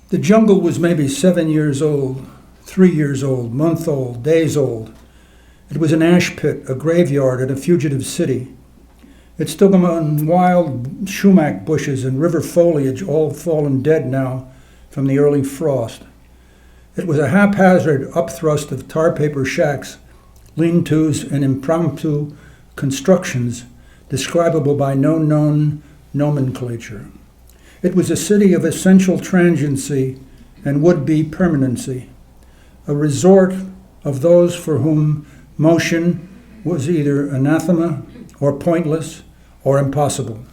The jungle was maybe 7 years old, 3 years old, month old, days old. It was an ash pit, a graveyard, and a fugitive city. It stood among wild sumac bushes and river foliage, all fallen dead now from the early frost. It was a haphazard upthrust of tar paper shacks, lean-tos, and impromptu constructions describable by no known nomenclature. It was a city of essential transiency and would-be permanency, a resort of those for whom motion was either anathema or pointless or impossible.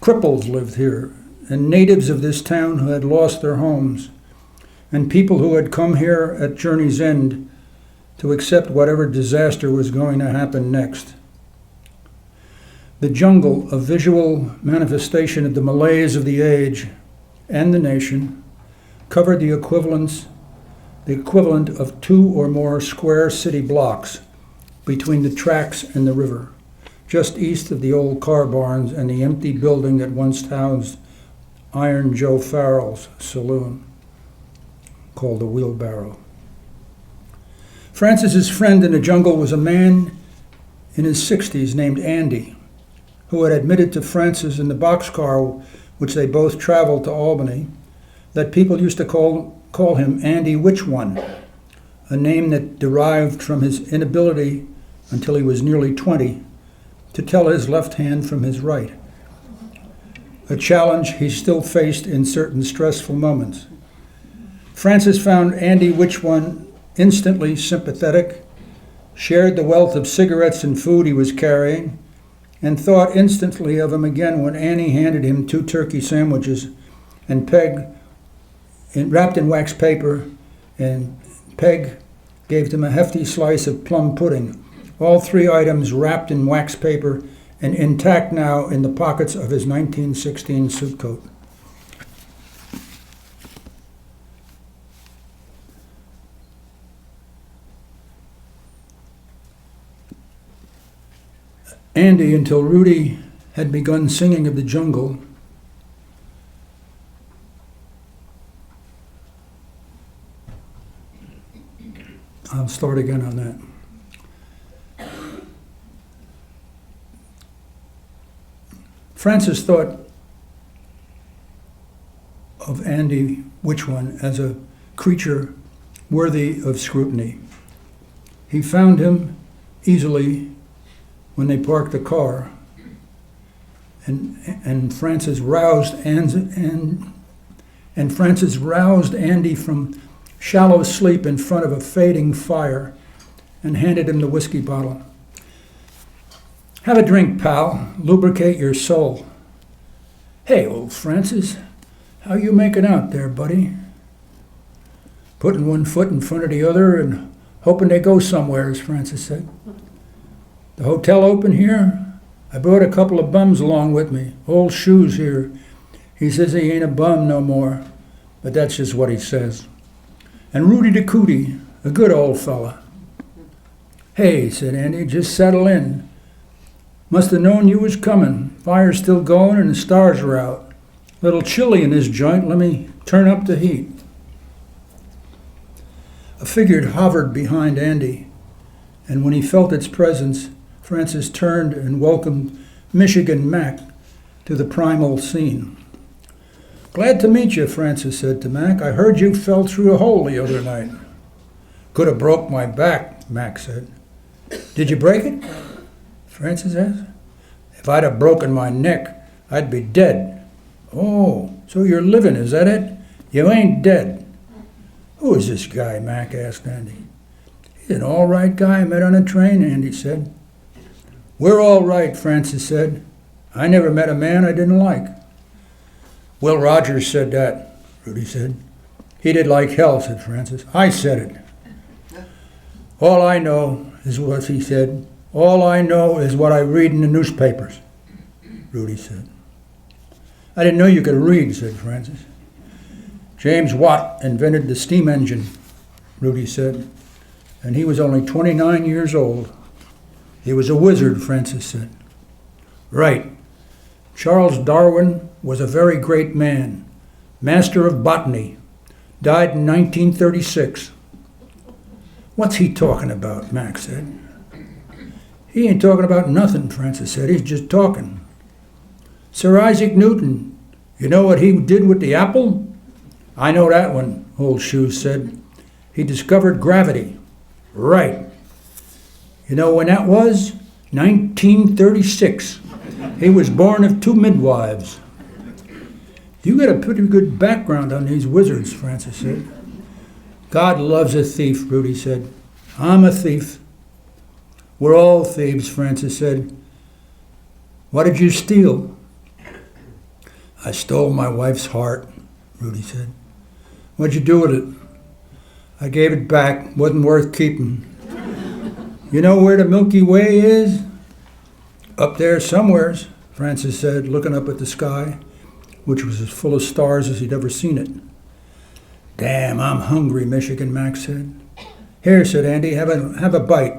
Cripples lived here, and natives of this town who had lost their homes, and people who had come here at journey's end to accept whatever disaster was going to happen next. The jungle, a visual manifestation of the malaise of the age and the nation, covered the equivalent of 2 or more square city blocks between the tracks and the river, just east of the old car barns and the empty building that once housed Iron Joe Farrell's saloon, called the Wheelbarrow. Francis's friend in the jungle was a man in his 60s named Andy, who had admitted to Francis in the boxcar which they both traveled to Albany that people used to call him Andy Which One, a name that derived from his inability until he was nearly 20 to tell his left hand from his right, a challenge he still faced in certain stressful moments. Francis found Andy Which One instantly sympathetic, shared the wealth of cigarettes and food he was carrying, and thought instantly of him again when Annie handed him 2 turkey sandwiches and Peg, wrapped in wax paper, and Peg gave him a hefty slice of plum pudding, all 3 items wrapped in wax paper and intact now in the pockets of his 1916 suit coat. Andy, until Rudy had begun singing of the jungle, I'll start again on that. Francis thought of Andy Which One as a creature worthy of scrutiny. He found him easily when they parked the car, and Francis roused Andy from shallow sleep in front of a fading fire and handed him the whiskey bottle. "Have a drink, pal. Lubricate your soul." "Hey, old Francis, how you making out there, buddy?" "Putting one foot in front of the other and hoping they go somewhere," as Francis said. "The hotel open here? I brought a couple of bums along with me. Old Shoes here. He says he ain't a bum no more, but that's just what he says. And Rudy the Cootie, a good old fella." "Hey," said Andy, "just settle in. Must have known you was coming. Fire's still going and the stars are out. Little chilly in this joint. Let me turn up the heat." A figure hovered behind Andy, and when he felt its presence, Francis turned and welcomed Michigan Mac to the primal scene. "Glad to meet you," Francis said to Mac. "I heard you fell through a hole the other night." "Could have broke my back," Mac said. "Did you break it?" Francis asked. "If I'd have broken my neck, I'd be dead." "Oh, so you're living, is that it? You ain't dead." "Who is this guy?" Mac asked Andy. "He's an all right guy I met on a train," Andy said. "We're all right," Francis said. "I never met a man I didn't like." "Will Rogers said that," Rudy said. "He did like hell," said Francis. "I said it." "All I know is what he said. All I know is what I read in the newspapers," Rudy said. "I didn't know you could read," said Francis. "James Watt invented the steam engine," Rudy said, "and he was only 29 years old." "He was a wizard," Francis said. "Right. Charles Darwin was a very great man, Master of Botany. Died in 1936. What's he talking about, Mac said. He ain't talking about nothing, Francis said. He's just talking. Sir Isaac Newton, you know what he did with the apple? I know that one, Old Shoes said. He discovered gravity. Right. You know when that was? 1936. He was born of 2 midwives. You got a pretty good background on these wizards, Francis said. God loves a thief, Rudy said. I'm a thief. We're all thieves, Francis said. What did you steal? I stole my wife's heart, Rudy said. What'd you do with it? I gave it back. Wasn't worth keeping. You know where the Milky Way is? Up there somewheres, Francis said, looking up at the sky, which was as full of stars as he'd ever seen it. Damn, I'm hungry, Michigan Mac said. Here, said Andy, have a bite.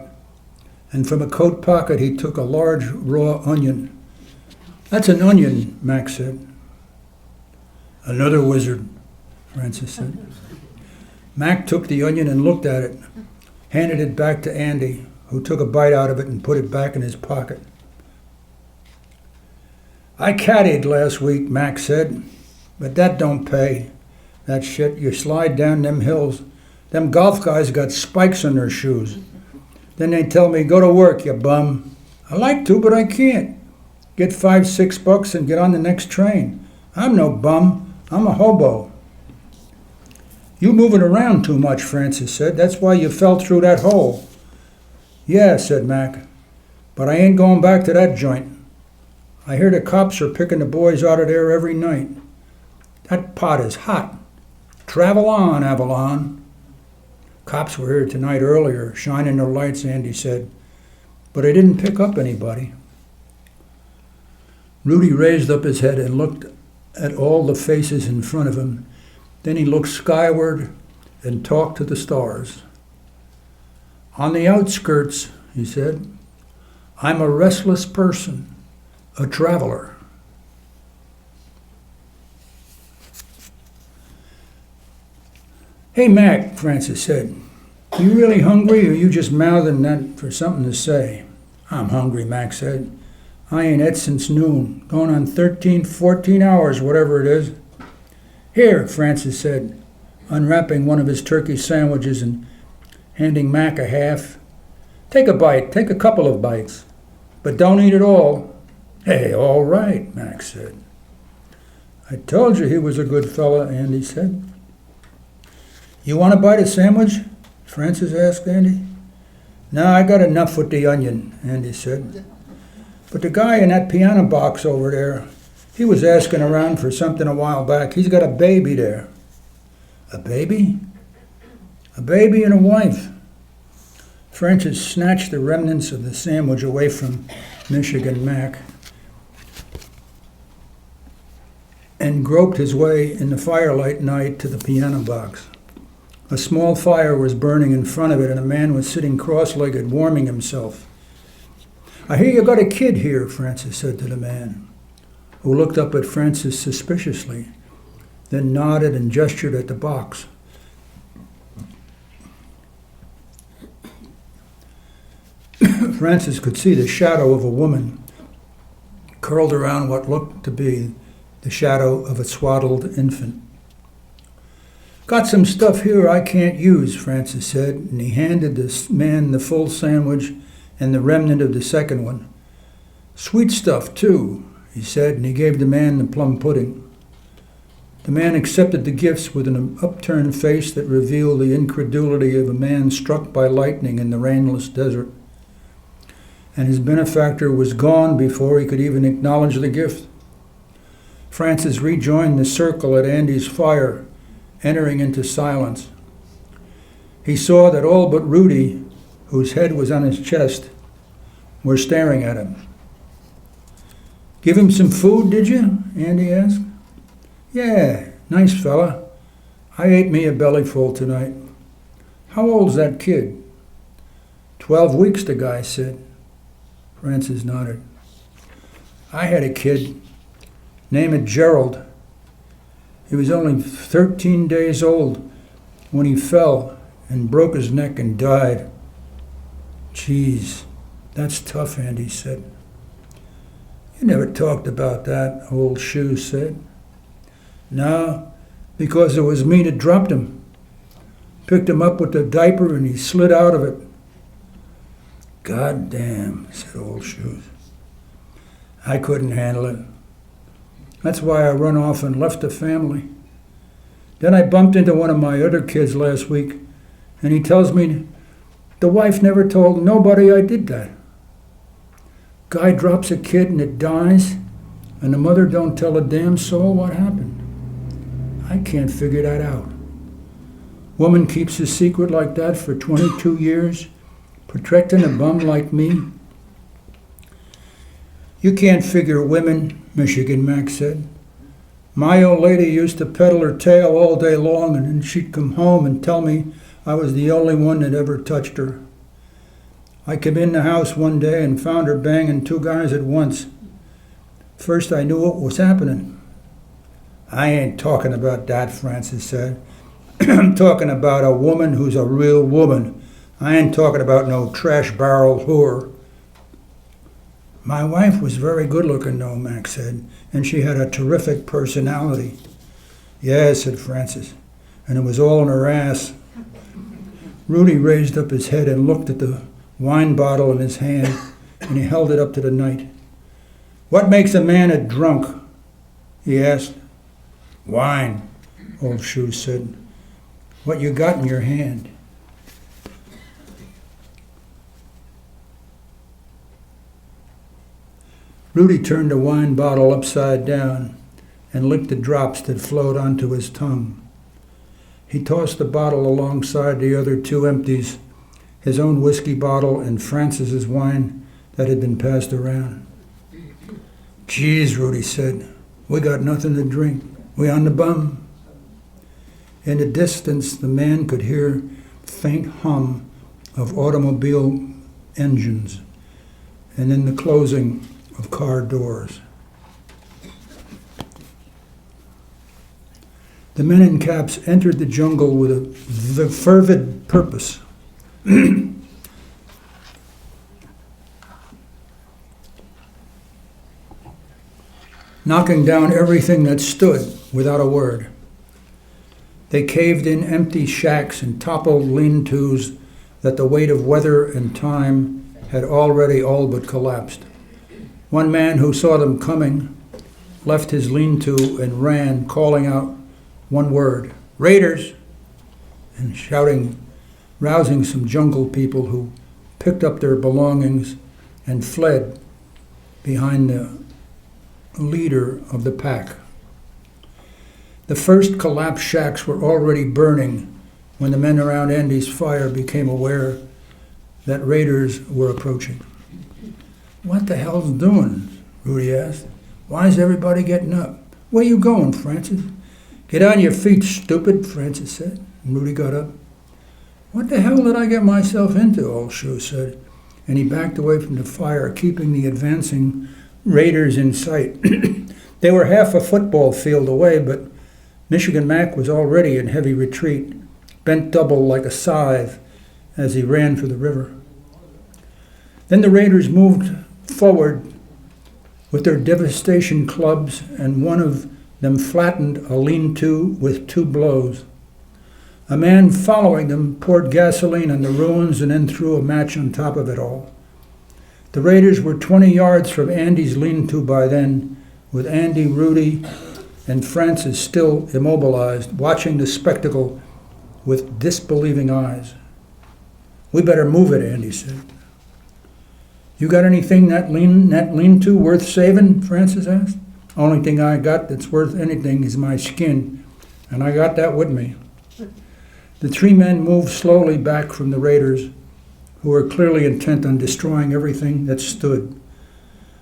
And from a coat pocket he took a large raw onion. That's an onion, Mac said. Another wizard, Francis said. Mac took the onion and looked at it, handed it back to Andy, who took a bite out of it and put it back in his pocket. I caddied last week, Mac said, but that don't pay. That shit, you slide down them hills. Them golf guys got spikes on their shoes. Then they tell me, go to work, you bum. I like to, but I can't. Get $5-6 and get on the next train. I'm no bum. I'm a hobo. You moving around too much, Francis said. That's why you fell through that hole. Yeah, said Mac, but I ain't going back to that joint. I hear the cops are picking the boys out of there every night. That pot is hot. Travel on, Avalon. Cops were here tonight earlier, shining their lights, Andy said, but they didn't pick up anybody. Rudy raised up his head and looked at all the faces in front of him. Then he looked skyward and talked to the stars. On the outskirts, he said, I'm a restless person, a traveler. Hey, Mac, Francis said, you really hungry or you just mouthing that for something to say? I'm hungry, Mac said. I ain't ate since noon, going on 13, 14 hours, whatever it is. Here, Francis said, unwrapping one of his turkey sandwiches and handing Mac a half. Take a bite, take a couple of bites, but don't eat it all. Hey, all right, Mac said. I told you he was a good fella, Andy said. You want to bite a sandwich? Francis asked Andy. No, I got enough with the onion, Andy said. But the guy in that piano box over there, he was asking around for something a while back. He's got a baby there. A baby? A baby and a wife. Francis snatched the remnants of the sandwich away from Michigan Mac and groped his way in the firelight night to the piano box. A small fire was burning in front of it, and a man was sitting cross-legged, warming himself. I hear you got a kid here, Francis said to the man, who looked up at Francis suspiciously, then nodded and gestured at the box. Francis could see the shadow of a woman curled around what looked to be the shadow of a swaddled infant. Got some stuff here I can't use, Francis said, and he handed the man the full sandwich and the remnant of the second one. Sweet stuff, too, he said, and he gave the man the plum pudding. The man accepted the gifts with an upturned face that revealed the incredulity of a man struck by lightning in the rainless desert. And his benefactor was gone before he could even acknowledge the gift. Francis rejoined the circle at Andy's fire, entering into silence. He saw that all but Rudy, whose head was on his chest, were staring at him. Give him some food, did you? Andy asked. Yeah, nice fella. I ate me a bellyful tonight. How old's that kid? 12 weeks, the guy said. Francis nodded. I had a kid. Name it Gerald. He was only 13 days old when he fell and broke his neck and died. Geez, that's tough, Andy said. You never talked about that, Old Shoe said. No, because it was me that dropped him. Picked him up with the diaper and he slid out of it. God damn, said Old Shoes. I couldn't handle it. That's why I run off and left the family. Then I bumped into one of my other kids last week, and he tells me the wife never told nobody I did that. Guy drops a kid and it dies, and the mother don't tell a damn soul what happened. I can't figure that out. Woman keeps a secret like that for 22 years, protecting a bum like me. You can't figure women, Michigan Mac said. My old lady used to peddle her tail all day long, and then she'd come home and tell me I was the only one that ever touched her. I came in the house one day and found her banging two guys at once. First I knew what was happening. I ain't talking about that, Francis said. I'm talking about a woman who's a real woman. I ain't talking about no trash barrel whore. My wife was very good looking, though, Mac said, and she had a terrific personality. Yes, said Francis, and it was all in her ass. Rudy raised up his head and looked at the wine bottle in his hand, and he held it up to the night. What makes a man a drunk? He asked. Wine, Old Shoe said. What you got in your hand? Rudy turned the wine bottle upside down and licked the drops that flowed onto his tongue. He tossed the bottle alongside the other two empties, his own whiskey bottle and Francis's wine that had been passed around. Geez, Rudy said, we got nothing to drink. We on the bum? In the distance, the man could hear faint hum of automobile engines and then the closing of car doors. The men in caps entered the jungle with a fervid purpose. Knocking down everything that stood without a word. They caved in empty shacks and toppled lean-tos that the weight of weather and time had already all but collapsed. One man who saw them coming left his lean-to and ran, calling out one word, Raiders, and shouting, rousing some jungle people who picked up their belongings and fled behind the leader of the pack. The first collapsed shacks were already burning when the men around Andy's fire became aware that raiders were approaching. What the hell's doing? Rudy asked. Why is everybody getting up? Where you going, Francis? Get on your feet, stupid, Francis said. And Rudy got up. What the hell did I get myself into? Old Shoe said. And he backed away from the fire, keeping the advancing raiders in sight. They were half a football field away, but Michigan Mac was already in heavy retreat, bent double like a scythe as he ran for the river. Then the raiders moved forward with their devastation clubs, and one of them flattened a lean-to with 2 blows. A man following them poured gasoline on the ruins and then threw a match on top of it all. The raiders were 20 yards from Andy's lean-to by then, with Andy, Rudy, and Francis still immobilized, watching the spectacle with disbelieving eyes. We better move it, Andy said. You got anything that lean-to worth saving? Francis asked. Only thing I got that's worth anything is my skin, and I got that with me. The 3 men moved slowly back from the raiders, who were clearly intent on destroying everything that stood.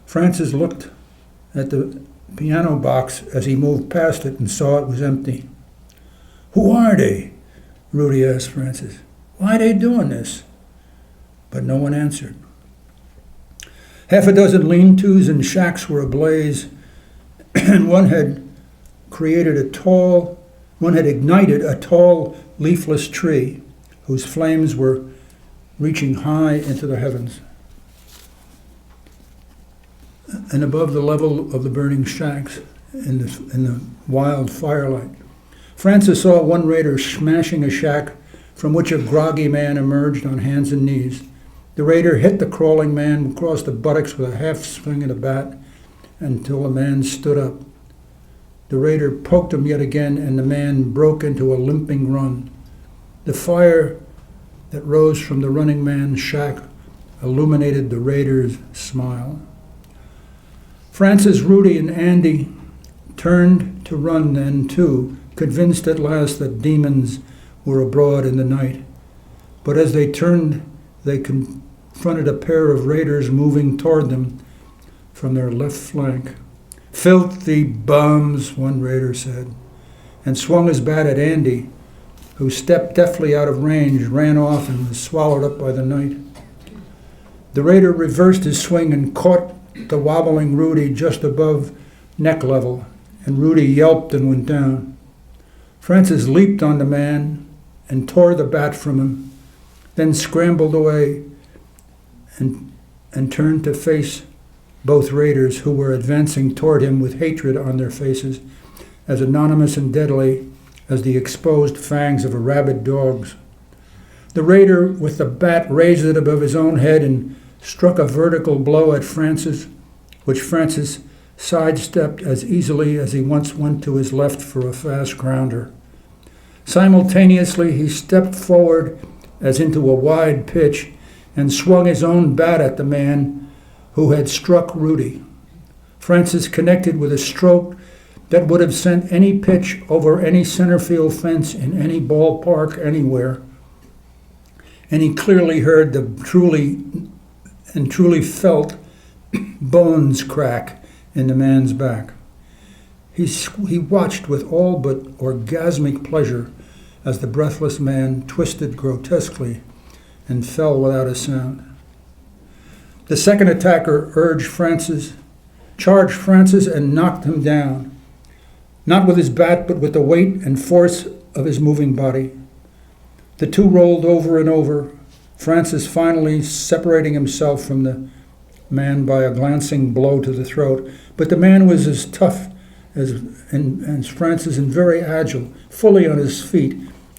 Francis looked at the piano box as he moved past it and saw it was empty. Who are they? Rudy asked Francis. Why are they doing this? But no one answered. Half a dozen lean-tos and shacks were ablaze, and one had had ignited a tall, leafless tree whose flames were reaching high into the heavens and above the level of the burning shacks in the wild firelight. Francis saw one raider smashing a shack from which a groggy man emerged on hands and knees. The raider hit the crawling man across the buttocks with a half swing of the bat until the man stood up. The raider poked him yet again, and the man broke into a limping run. The fire that rose from the running man's shack illuminated the raider's smile. Francis, Rudy, and Andy turned to run then, too, convinced at last that demons were abroad in the night. But as they turned, they confronted a pair of raiders moving toward them from their left flank. "Filthy bums," one raider said, and swung his bat at Andy, who stepped deftly out of range, ran off, and was swallowed up by the night. The raider reversed his swing and caught the wobbling Rudy just above neck level, and Rudy yelped and went down. Francis leaped on the man and tore the bat from him, then scrambled away and turned to face both raiders, who were advancing toward him with hatred on their faces, as anonymous and deadly as the exposed fangs of a rabid dog's. The raider with the bat raised it above his own head and struck a vertical blow at Francis, which Francis sidestepped as easily as he once went to his left for a fast grounder. Simultaneously, he stepped forward as into a wide pitch and swung his own bat at the man who had struck Rudy. Francis connected with a stroke that would have sent any pitch over any center field fence in any ballpark anywhere. And he clearly heard the truly felt bones crack in the man's back. He watched with all but orgasmic pleasure as the breathless man twisted grotesquely and fell without a sound. The second attacker charged Francis and knocked him down, not with his bat, but with the weight and force of his moving body. The two rolled over and over, Francis finally separating himself from the man by a glancing blow to the throat. But the man was as tough as Francis and very agile, fully on his feet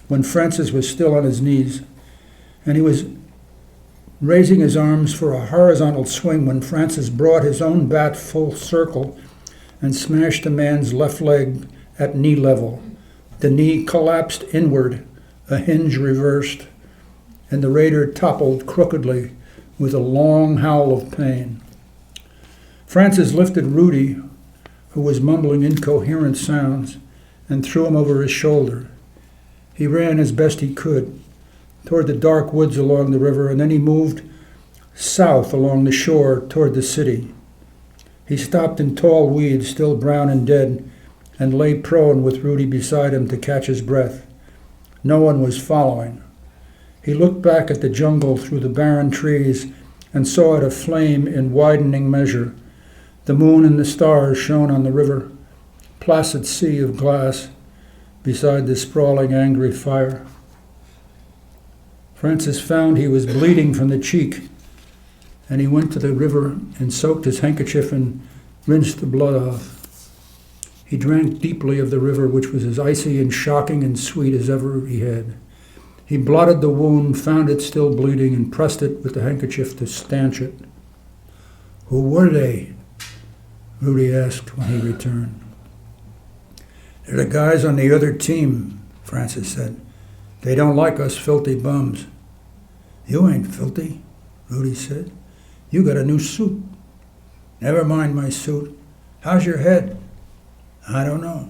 when Francis was still on his knees. And he was raising his arms for a horizontal swing when Francis brought his own bat full circle and smashed the man's left leg at knee level. The knee collapsed inward, a hinge reversed, and the raider toppled crookedly with a long howl of pain. Francis lifted Rudy, who was mumbling incoherent sounds, and threw him over his shoulder. He ran as best he could toward the dark woods along the river, and then he moved south along the shore toward the city. He stopped in tall weeds, still brown and dead, and lay prone with Rudy beside him to catch his breath. No one was following. He looked back at the jungle through the barren trees and saw it aflame in widening measure. The moon and the stars shone on the river, placid sea of glass beside the sprawling, angry fire. Francis found he was bleeding from the cheek, and he went to the river and soaked his handkerchief and rinsed the blood off. He drank deeply of the river, which was as icy and shocking and sweet as ever he had. He blotted the wound, found it still bleeding, and pressed it with the handkerchief to stanch it. "Who were they?" Rudy asked when he returned. "They're the guys on the other team," Francis said. "They don't like us filthy bums." "You ain't filthy," Rudy said. "You got a new suit." "Never mind my suit. How's your head?" "I don't know.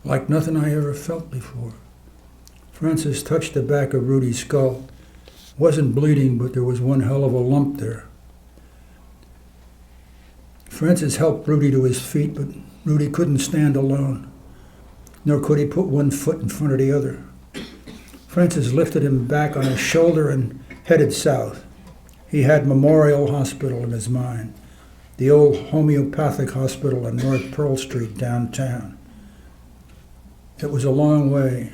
Like nothing I ever felt before." Francis touched the back of Rudy's skull. Wasn't bleeding, but there was one hell of a lump there. Francis helped Rudy to his feet, but Rudy couldn't stand alone, nor could he put one foot in front of the other. Francis lifted him back on his shoulder and headed south. He had Memorial Hospital in his mind, the old homeopathic hospital on North Pearl Street downtown. It was a long way,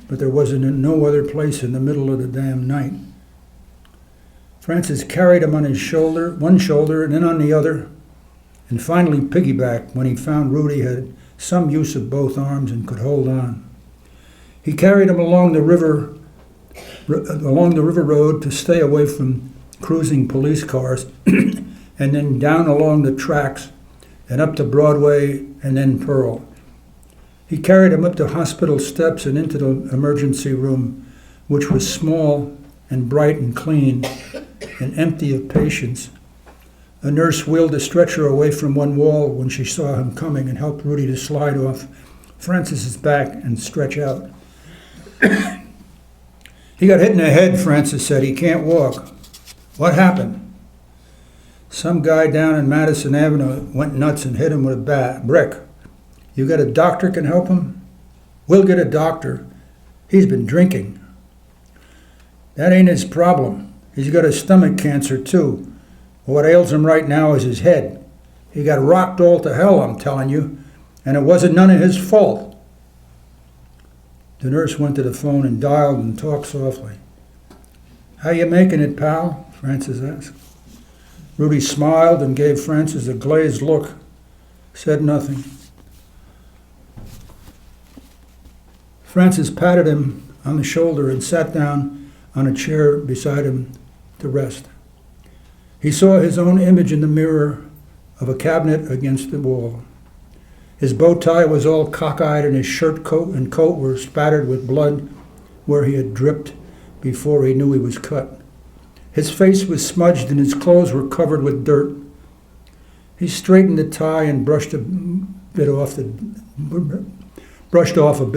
but there wasn't no other place in the middle of the damn night. Francis carried him on his shoulder, one shoulder, and then on the other, and finally piggybacked when he found Rudy had some use of both arms and could hold on. He carried him along the river road to stay away from cruising police cars, and then down along the tracks and up to Broadway and then Pearl. He carried him up the hospital steps and into the emergency room, which was small and bright and clean and empty of patients. A nurse wheeled a stretcher away from one wall when she saw him coming and helped Rudy to slide off Francis's back and stretch out. He got hit in the head, Francis said. He can't walk. What happened? Some guy down in Madison Avenue went nuts and hit him with a brick. You got a doctor can help him? We'll get a doctor. He's been drinking. That ain't his problem. He's got a stomach cancer, too. What ails him right now is his head. He got rocked all to hell, I'm telling you, and it wasn't none of his fault. The nurse went to the phone and dialed and talked softly. How you making it, pal? Francis asked. Rudy smiled and gave Francis a glazed look, said nothing. Francis patted him on the shoulder and sat down on a chair beside him to rest. He saw his own image in the mirror of a cabinet against the wall. His bow tie was all cockeyed and his shirt coat and coat were spattered with blood where he had dripped before he knew he was cut. His face was smudged and his clothes were covered with dirt. He straightened the tie and brushed off a bit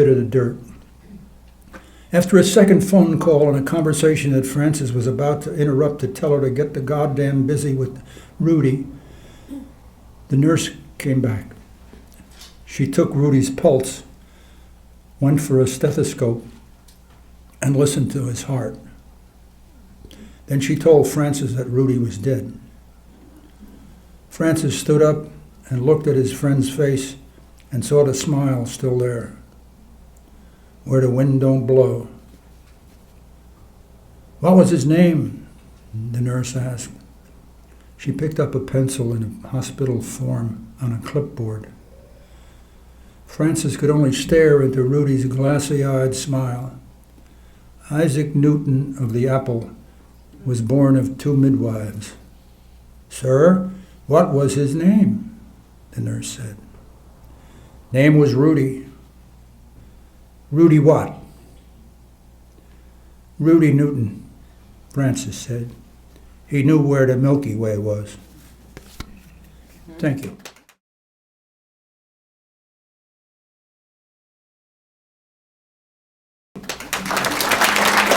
of the dirt. After a second phone call and a conversation that Francis was about to interrupt to tell her to get the goddamn busy with Rudy, the nurse came back. She took Rudy's pulse, went for a stethoscope, and listened to his heart. Then she told Francis that Rudy was dead. Francis stood up and looked at his friend's face and saw the smile still there, where the wind don't blow. What was his name? The nurse asked. She picked up a pencil in a hospital form on a clipboard. Francis could only stare into Rudy's glassy-eyed smile. Isaac Newton of the Apple was born of 2 midwives. Sir, what was his name? The nurse said. Name was Rudy. Rudy what? Rudy Newton, Francis said. He knew where the Milky Way was. Thank you.